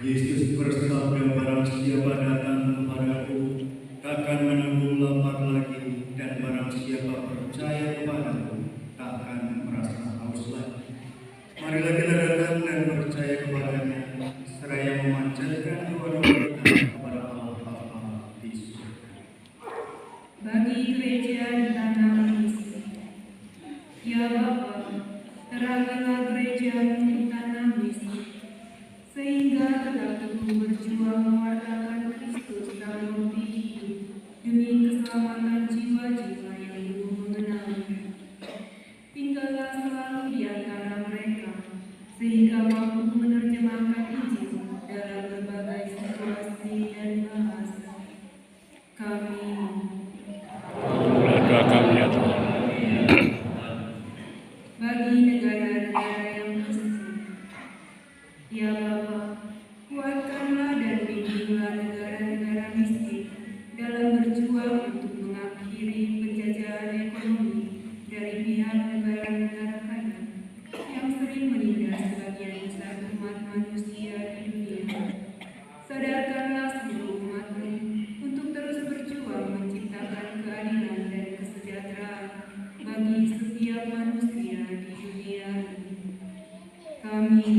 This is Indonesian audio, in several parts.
Yesus bersabda, barang siapa datang kepadaku, takkan menunggu lapar lagi, dan barang siapa percaya kepadaku, takkan merasa haus lagi. Marilah kita datang dan percaya kepadanya, seraya memanjatkan doa-doa kita kepada Allah Bapa di surga. Bagi gereja di tanah Mesir, ya Bapa, terangilah gereja-Mu di tanah Mesir, sehingga tetap teguh berjuang mewartakan Kristus dalam bukti hidup demi keselamatan jiwa-jiwa yang belum mengenalnya. Tinggallah selalu di antara mereka, sehingga mampu menerjemahkan Injil dalam berbagai situasi dan bahasa. Kami kami ya Tuhan. Bagi negara-negara yang miskin, ya Bapa, kuatkanlah dan bimbinglah negara-negara miskin dalam berjuang untuk mengakhiri penjajahan ekonomi dari pihak negara-negara kaya yang sering menindas sebagian besar umat manusia di dunia. Sadarkanlah seluruh umat-Mu untuk terus berjuang menciptakan keadilan dan kesejahteraan bagi setiap manusia di dunia ini. Kami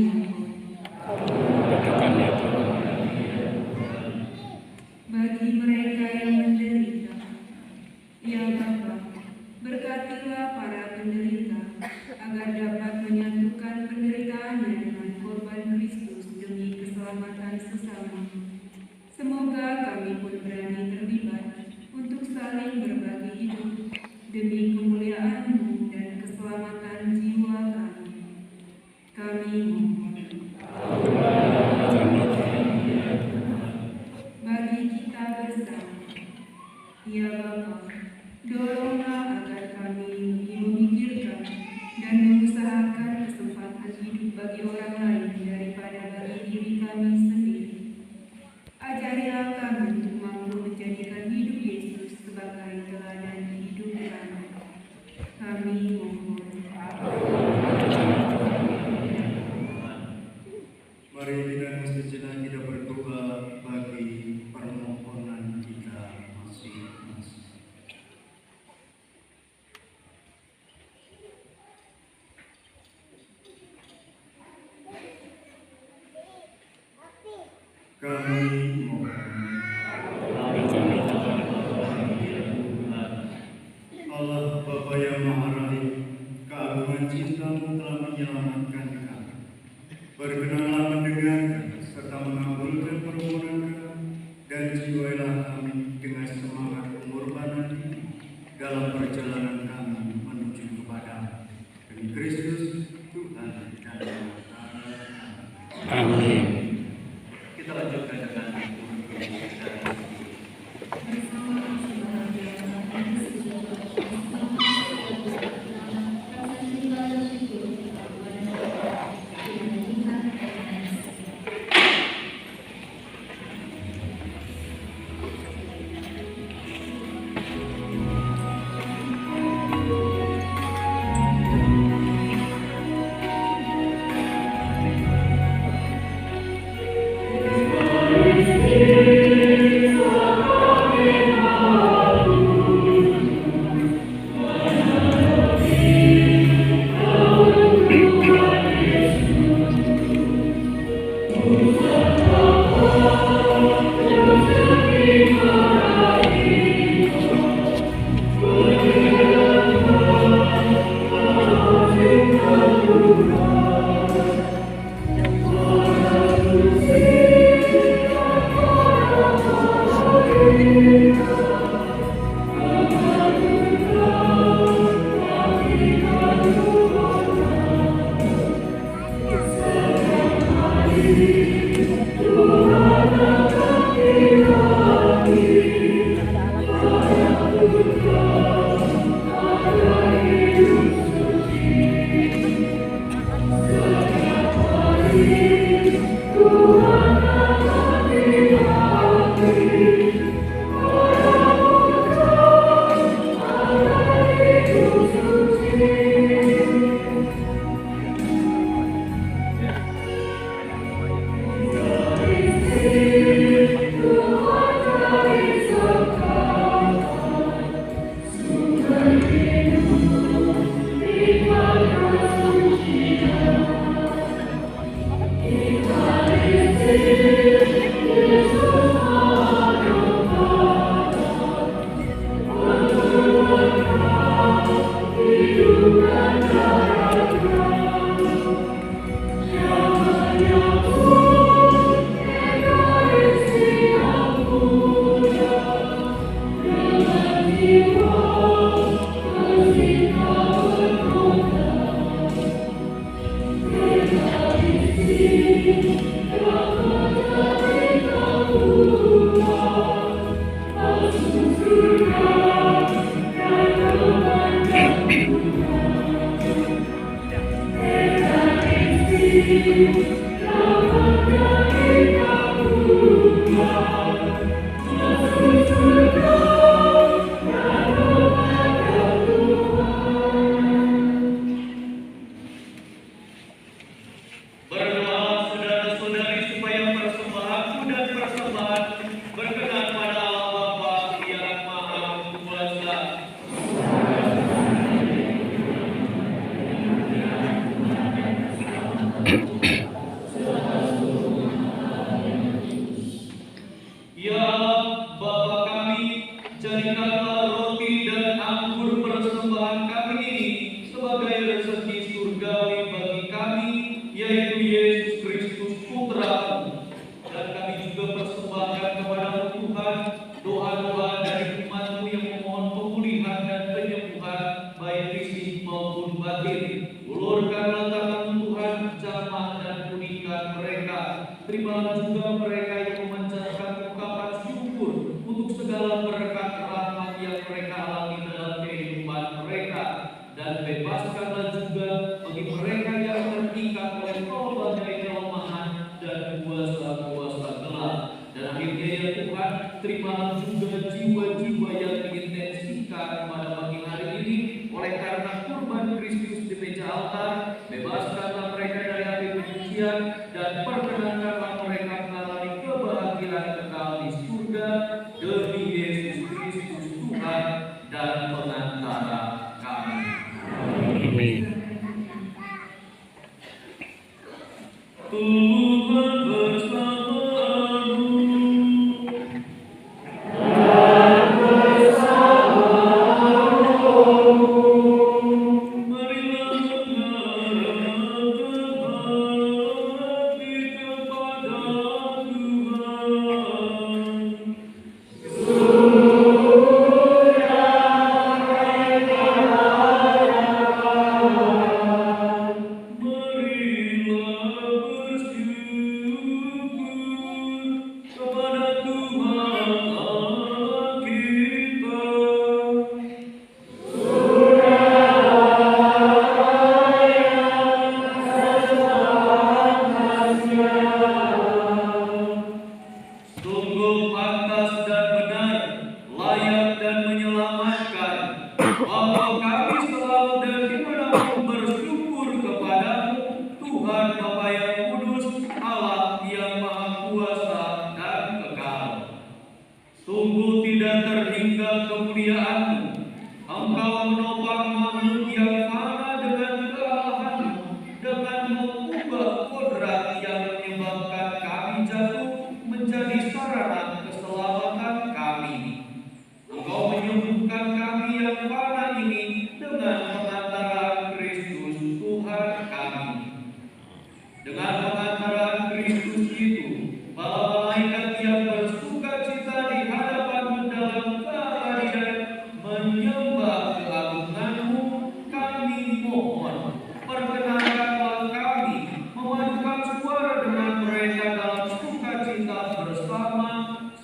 Berdoakan ya Tuhan. bagi mereka yang menderita, ya Bapa, berkatilah para penderita agar dapat menyatukan penderitaannya dengan korban Kristus demi keselamatan sesama. Semoga kami pun berani terlibat untuk saling berbagi hidup demi kemuliaan-Mu dan keselamatan jiwa kami. Kami bagi kita bersama, ya Bapa, doronglah agar kami lebih memikirkan dan mengusahakan kesempatan hidup bagi orang lain daripada bagi diri kami sendiri. Ajarilah kami untuk mampu menjadikan hidup Yesus sebagai teladan hidup kami. Kami mohon. Mari kita sejenak kita berdoa bagi permohonan kita masing-masing. Kami mohon. Allah Bapa yang Maha Rahim, keagungan cinta-Mu telah menyelamatkan kami. Berkenanlah mendengarkan serta mengabulkan permohonan kami, dan jiwailah kami dengan semangat pengorbanan ini dalam perjalanan kami menuju kepada demi Kristus Tuhan dan Bapa. Amin. Kita lanjutkan dengan Dengan pengantaran Kristus itu, para malaikat yang bersuka cita di hadapan-Mu dalam keabadian menyembah keagungan-Mu. Kami mohon, perkenankanlah kami memadukan suara dengan mereka dalam sukacita bersama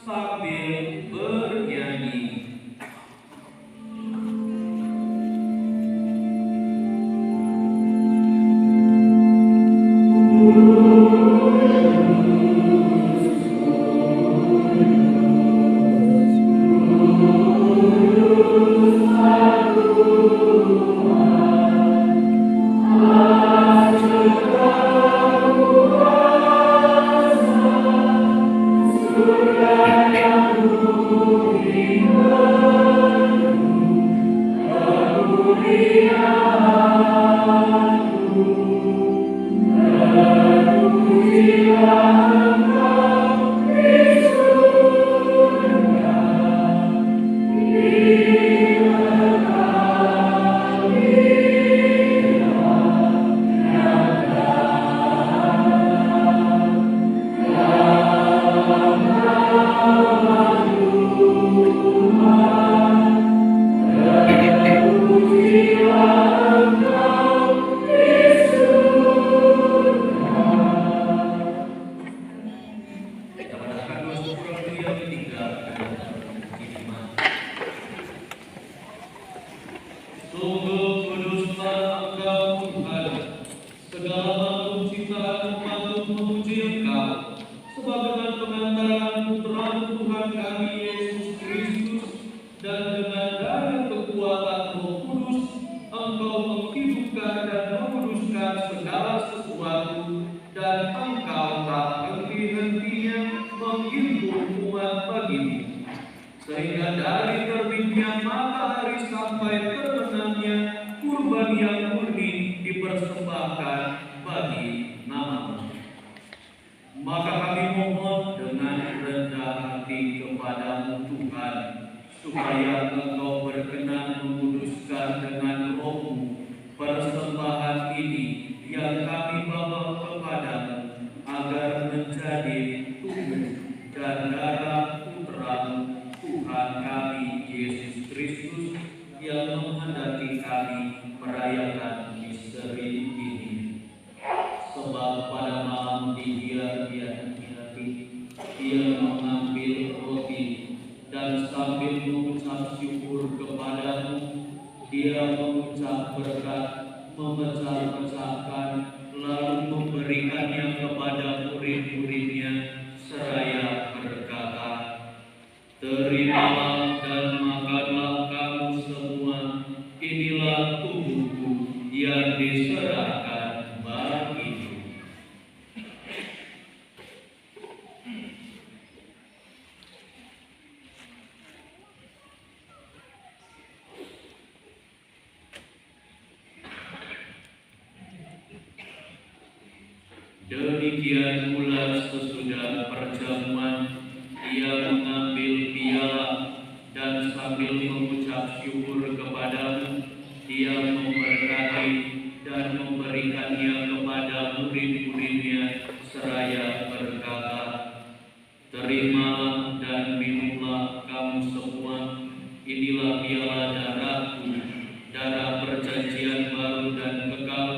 sambil bernyanyi. Sungguh kuduslah Engkau Tuhan, segala makhluk ciptaan patut memuji Engkau, sebab dengan pengantaran Putra Tuhan kami Yesus Kristus dan dengan daya kekuatan Roh Kudus, Engkau menghidupkan dan menguduskan segala sesuatu, dan Engkau tak henti-hentinya menghimpun umat bagimu, sehingga dari terbitnya matahari sampai terbenamnya kurban yang murni dipersembahkan bagi nama-Mu. Maka kami mohon dengan rendah hati kepada-Mu Tuhan, supaya Engkau berkenan menguduskan dengan Roh-Mu persembahan ini yang kami bawa kepada-Mu, agar menjadi tubuh dan darah Putra-Mu Tuhan kami Yesus Kristus, yang menghendaki kami merayakan misteri ini. Sebab pada malam Dia mengambil roti dan sambil mengucap syukur kepada-Mu, Dia mengucap berkat, memecah-pecahkan, lalu memberikannya kepada murid-murid-Nya seraya berkata, "Terimalah dan makanlah kamu semua, inilah tubuhku yang diserahkan bagimu." Demikian pula sesudah perjamuan, Ia mengambil piala dan sambil mengucap syukur kepada-Mu, Dia memberkati dan memberikannya kepada murid-murid-Nya seraya berkata, "Terimalah dan minumlah kamu semua, inilah piala darah-Ku, darah perjanjian baru dan kekal,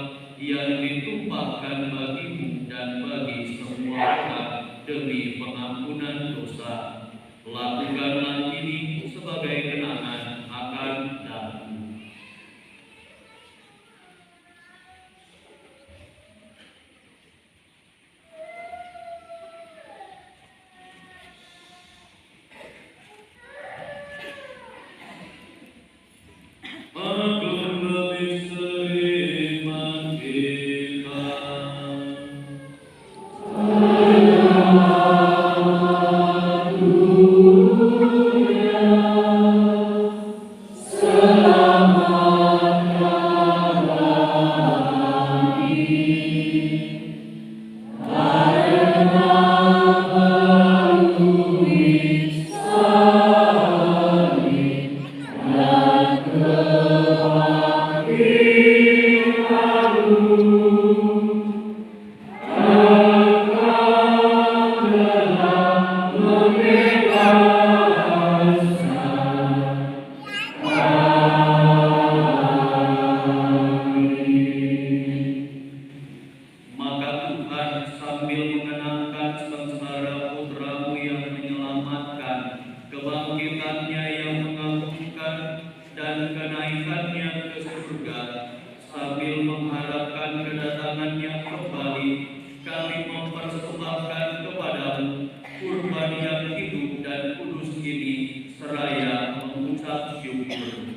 yang ditumpahkan bagimu dan bagi semua orang demi pengampunan dosa. Lakukanlah ini sebagai kenangan akan Aku." Hallelujah. Tuhan sambil mengenangkan sengsara putra-Mu yang menyelamatkan, kebangkitannya yang mengagumkan, dan kenaikannya ke surga, sambil mengharapkan kedatangannya kembali, kami mempersembahkan kepadamu kurban yang hidup dan kudus ini seraya mengucap syukur.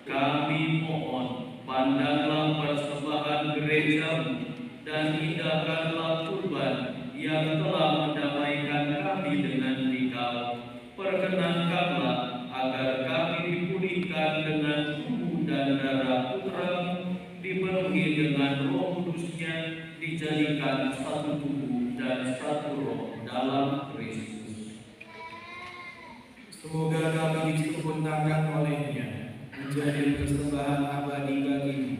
Kami mohon, pandanglah persembahan gereja-Mu dan indahkanlah kurban yang telah mendamaikan kami dengan Dikau. Perkenankanlah agar kami dipulihkan dengan tubuh dan darah Putra-Mu, dipenuhi dengan Roh Kudus-Nya, dijadikan satu tubuh dan satu roh dalam Kristus. Semoga kami disempurnakan oleh-Nya menjadi persembahan abadi bagi-Mu,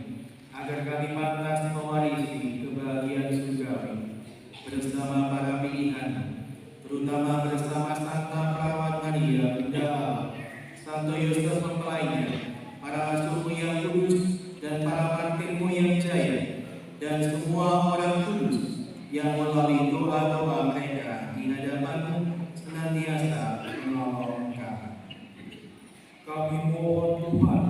agar kami pantas mewarisi kebahagiaan surgawi bersama para pilihan, terutama bersama Santa Perawat Maria Bunda Allah, Santo Yosef mempelainya, para rasul-Mu yang kudus dan para martir-Mu yang jaya, dan semua orang kudus yang melalui doa-doa mereka di hadapan-Mu senantiasa menolong kami. Kami mohon Tuhan,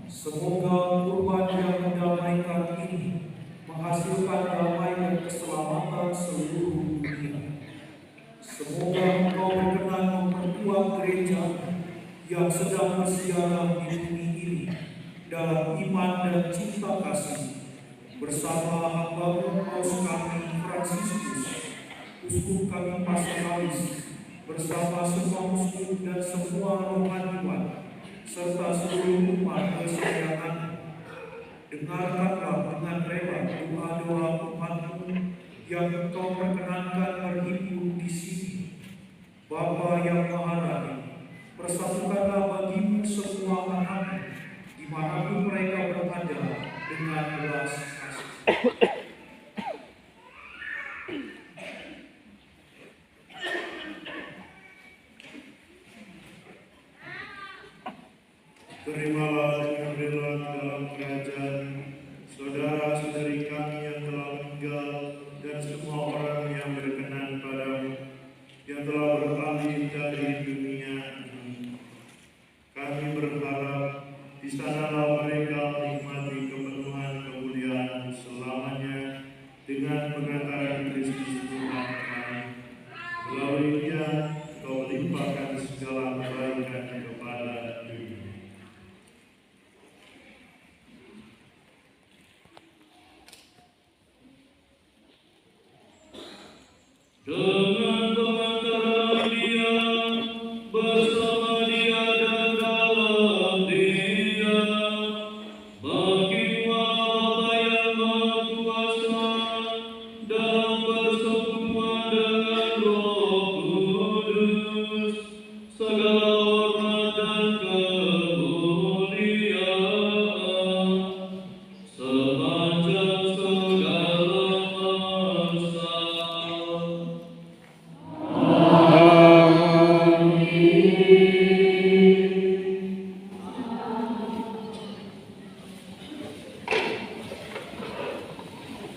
semoga kurban yang mendamaikan ini menghasilkan damai dan keselamatan seluruh dunia. Semoga Engkau berkenan memperkuat gereja yang sedang bersiaran di bumi ini dalam iman dan cinta kasih, bersama hamba-Mu Paus kami Fransiskus, uskup kami Pastoralis, bersama semua uskup dan semua rohaniwan, serta seluruh umat kesayangan. Dengarkanlah dengan rela doa-doa umat-Mu yang Engkau perkenankan berhimpun di sini. Bapa yang Maha Rahim, persatukanlah bagi-Mu semua anak-Mu dimanapun mereka berada dengan belas kasih. Terimalah dengan rela dalam kerajaan saudara-saudari kami yang telah meninggal dan semua orang yang berkenan padamu, yang telah beralih dari dunia ini. Kami berharap di sanalah mereka menikmati kepenuhan kemuliaan selamanya dengan pengantaran Kristus Tuhan kami. Melalui Dia Kau limpahkan segala kebaikan kepada dunia. Dengan pengantaran Dia, bersama Dia dan dalam Dia, bagilah Bapa yang Maha Kuasa, dalam persekutuan dengan Roh Kudus, segala hormat dan kemuliaan sepanjang segala masa.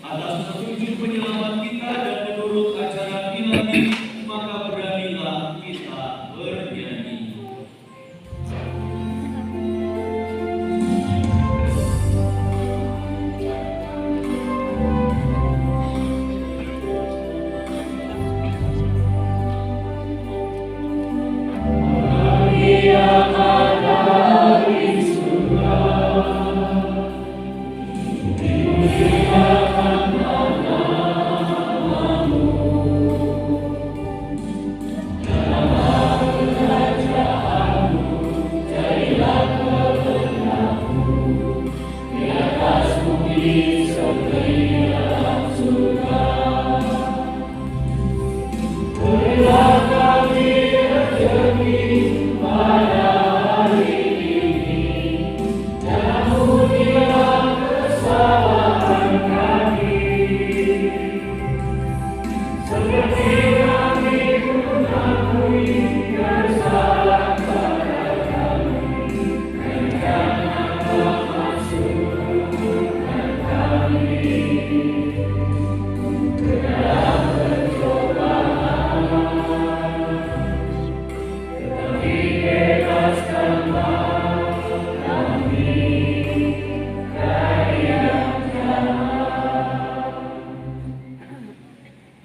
Atas petunjuk penyelamat kita dan menurut ajaran ilahi, maka beranilah kita bernyanyi. Yeah.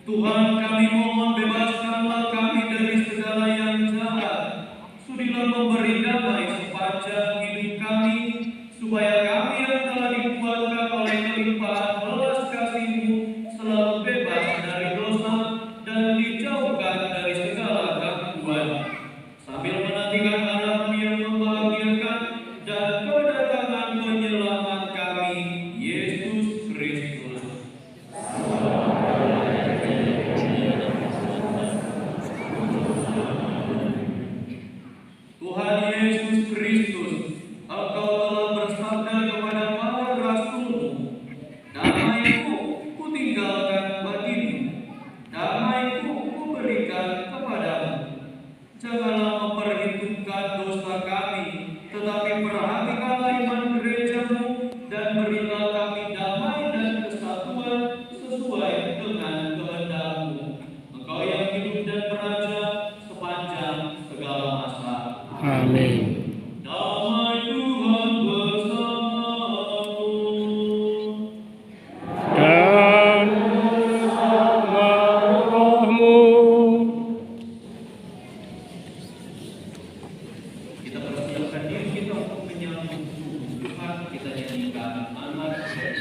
Tuhan, kami mohon bebaskanlah kami dari segala yang jahat. Sudilah memberi damai sepanjang hidup kami, supaya kami yang telah dikuatkan oleh kelimpahan belas kasih-Mu selalu bebas dari dosa dan dijauhkan dari segala gangguan, sambil menantikan harapan yang membahagiakan dan kedatangan penyelamat kami, Yesus Kristus. Tuhan Yesus Kristus, Engkau telah bersabda kepada para rasul-Mu, damai-Ku kutinggalkan bagimu, damai-Ku kuberikan kepadamu. Janganlah memperhitungkan dosa kami, tetapi perhatikanlah iman gereja-Mu dan berilah kami damai dan kesatuan sesuai dengan kehendak-Mu. Engkau yang hidup dan beraja sepanjang segala masa. Amin. Damai Tuhan bersamamu. Dan bersama rohmu. Kita persiapkan diri kita untuk menyambut Tuhan. Kita nyanyikan anak bangsa.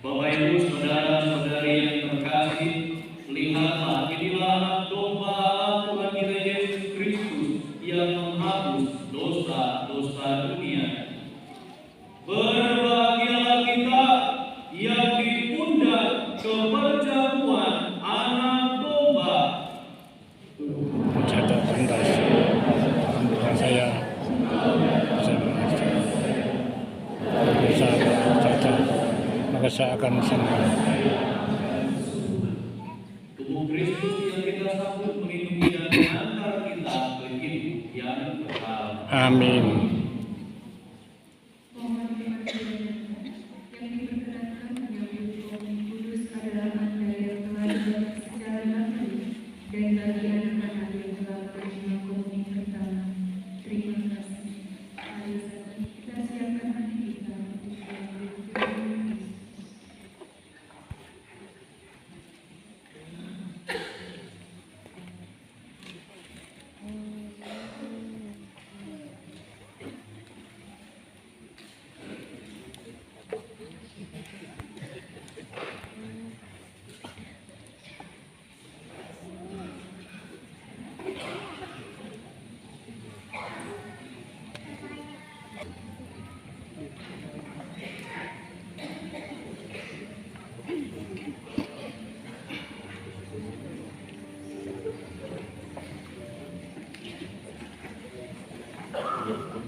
Bapak Ibu, saudara-saudari yang terkasih, lihatlah, inilah domba Allah Tuhan kita Yesus Kristus yang menghapus dosa-dosa dunia. Berbahagialah kita yang diundang ke perjamuan anak domba. Catat tuntas. Alhamdulillah saya bisa catat. Maka saya akan sembuh. Tubuh Kristus yang kita sambut melindungi dan mengantar kita ke hidup yang kekal. Amin. Mohon dipercayai yang diperkenankan menyambut Roh Kudus adalah Anda yang telah dibuat secara nafsu dan bagi anak-anak yang telah menerima komunion pertama. Terima kasih. Mari kita siapkan hati kita untuk mengambil komunion. Amen.